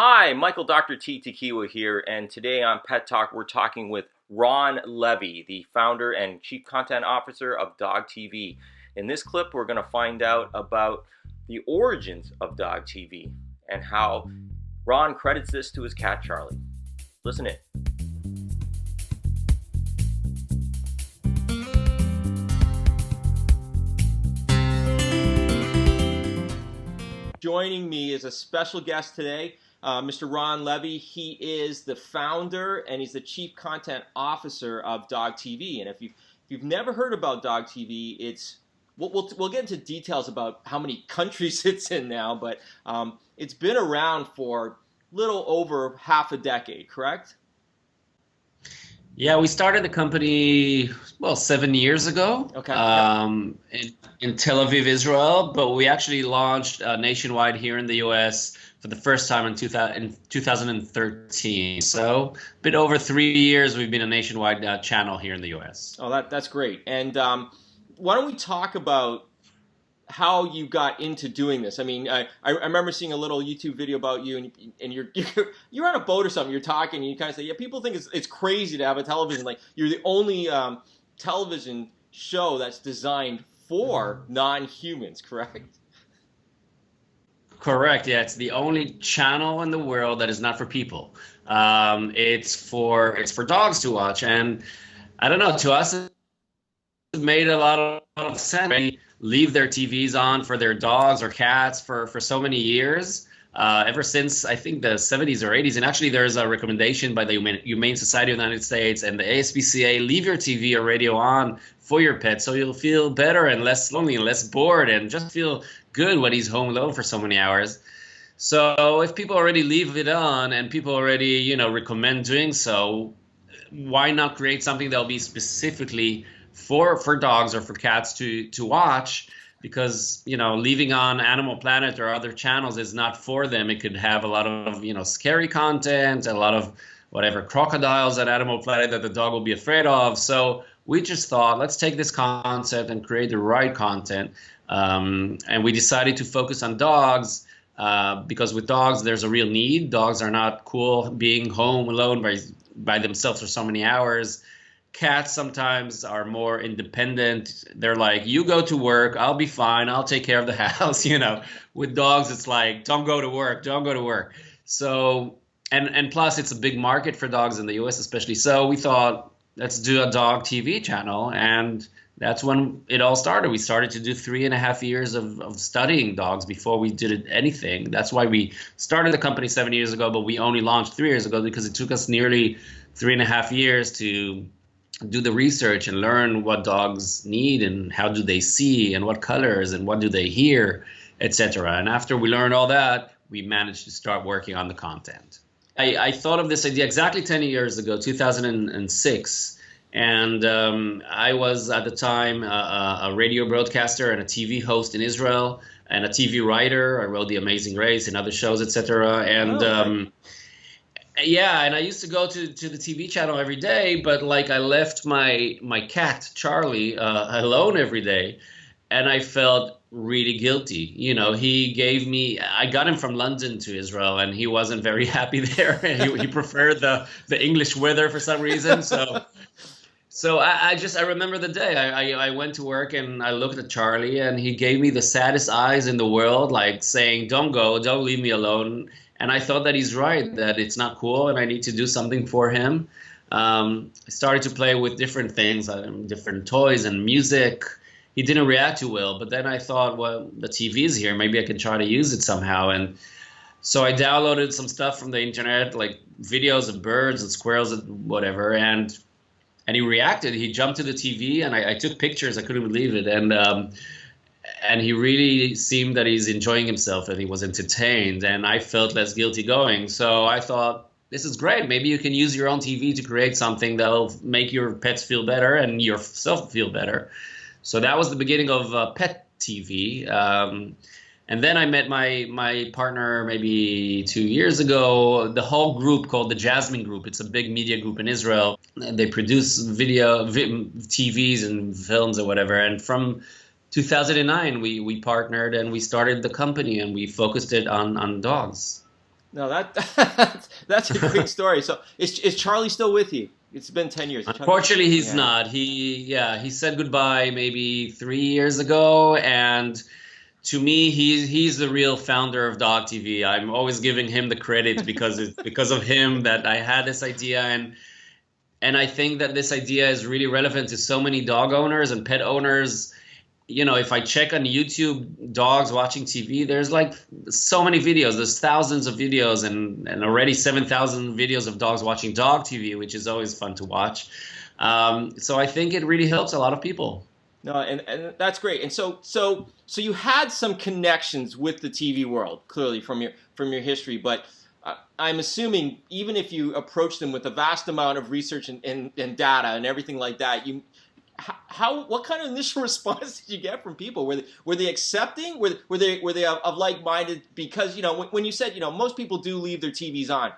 Hi, Michael Dr. T. Tequila here, and today on Pet Talk we're talking with Ron Levi, the founder and chief content officer of DogTV. In this clip we're going to find out about the origins of DogTV and how Ron credits this to his cat Charlie. Listen in. Joining me is a special guest today, Mr. Ron Levi. He is the founder and he's the chief content officer of DogTV. And if you've never heard about DogTV, we'll get into details about how many countries it's in now, but it's been around for little over half a decade, correct? Yeah, we started the company, 7 years ago. Okay. In Tel Aviv, Israel, but we actually launched nationwide here in the U.S. for the first time in 2013. So a bit over 3 years we've been a nationwide channel here in the U.S. Oh, that's great. And why don't we talk about how you got into doing this? I mean, I remember seeing a little YouTube video about you, and you're on a boat or something. You're talking, and you kind of say, "Yeah, people think it's crazy to have a television. Like you're the only television show that's designed for non-humans, correct?" Correct. Yeah, it's the only channel in the world that is not for people. It's for dogs to watch, and I don't know. To us, it made a lot of sense. They leave their TVs on for their dogs or cats for so many years, ever since I think the 70s or 80s. And actually, there's a recommendation by the Humane Society of the United States and the ASPCA: leave your TV or radio on for your pet, so you'll feel better and less lonely and less bored, and just feel good when he's home alone for so many hours. So if people already leave it on and people already recommend doing so, why not create something that'll be specifically for dogs or for cats to watch? Because leaving on Animal Planet or other channels is not for them. It could have a lot of scary content, a lot of whatever crocodiles at Animal Planet that the dog will be afraid of. So we just thought, let's take this concept and create the right content. And we decided to focus on dogs because with dogs there's a real need. Dogs are not cool being home alone by themselves for so many hours. Cats sometimes are more independent. They're like, you go to work, I'll be fine, I'll take care of the house. With dogs it's like, don't go to work. So and plus it's a big market for dogs in the US especially. So we thought, let's do a dog TV channel, and that's when it all started. We started to do 3.5 years of studying dogs before we did anything. That's why we started the company 7 years ago, but we only launched 3 years ago because it took us nearly 3.5 years to do the research and learn what dogs need and how do they see and what colors and what do they hear, etc. And after we learned all that, we managed to start working on the content. I thought of this idea exactly 10 years ago, 2006. And I was at the time a radio broadcaster and a TV host in Israel and a TV writer. I wrote The Amazing Race and other shows, etc. And yeah, and I used to go to the TV channel every day, but I left my cat Charlie alone every day, and I felt really guilty. I got him from London to Israel, and he wasn't very happy there. he preferred the English weather for some reason. So I remember the day I went to work and I looked at Charlie, and he gave me the saddest eyes in the world, like saying, "Don't go, don't leave me alone." And I thought that he's right, that it's not cool and I need to do something for him. I started to play with different things, different toys and music. He didn't react too well, but then I thought, well, the TV is here, maybe I can try to use it somehow. And so I downloaded some stuff from the internet, like videos of birds and squirrels and whatever, and he reacted. He jumped to the TV, and I took pictures. I couldn't believe it. And he really seemed that he's enjoying himself and he was entertained, and I felt less guilty going. So I thought, this is great. Maybe you can use your own TV to create something that'll make your pets feel better and yourself feel better. So that was the beginning of Pet TV. And then I met my partner maybe 2 years ago. The whole group called the Jasmine Group. It's a big media group in Israel. And they produce TVs and films or whatever. And from 2009, we partnered and we started the company and we focused it on dogs. No, that's a great story. So is Charlie still with you? It's been 10 years. Unfortunately, he's Yeah. not. He said goodbye maybe 3 years ago, and to me, he's the real founder of Dog TV. I'm always giving him the credit because it's because of him that I had this idea, and I think that this idea is really relevant to so many dog owners and pet owners. You know, if I check on YouTube, dogs watching TV, there's like so many videos. There's thousands of videos and already 7,000 videos of dogs watching dog TV, which is always fun to watch. So I think it really helps a lot of people. No, and that's great. And so you had some connections with the TV world, clearly from your history. But I'm assuming even if you approached them with a vast amount of research and data and everything like that, what kind of initial response did you get from people? Were they accepting? Were they of like-minded? Because when you said most people do leave their TVs on,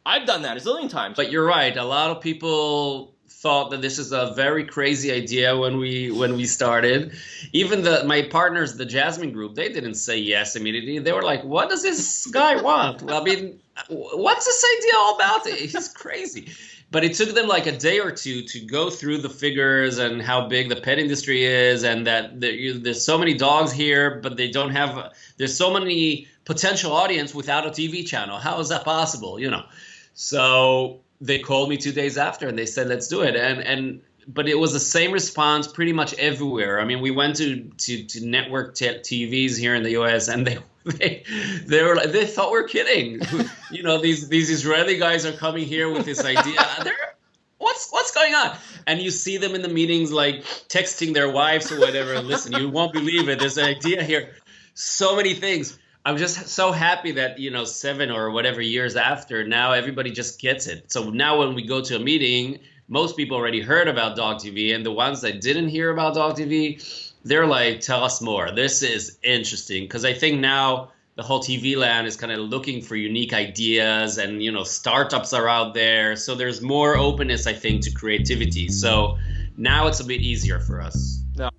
I've done that a zillion times. But you're right. A lot of people thought that this is a very crazy idea when we started. Even my partners, the Jasmine Group, they didn't say yes immediately. They were like, "What does this guy want? I mean, what's this idea all about? He's crazy." But it took them like a day or two to go through the figures and how big the pet industry is, and that there's so many dogs here, but they don't have. There's so many potential audience without a TV channel. How is that possible? So they called me 2 days after and they said, let's do it. But it was the same response pretty much everywhere. I mean, we went to network TVs here in the US, and they thought we're kidding. These Israeli guys are coming here with this idea. What's going on? And you see them in the meetings, like texting their wives or whatever. Listen, you won't believe it. There's an idea here. So many things. I'm just so happy that 7 or whatever years after, now everybody just gets it. So now when we go to a meeting, most people already heard about Dog TV, and the ones that didn't hear about Dog TV, they're like, tell us more. This is interesting, because I think now the whole TV land is kind of looking for unique ideas, and startups are out there. So there's more openness, I think, to creativity. So now it's a bit easier for us. No.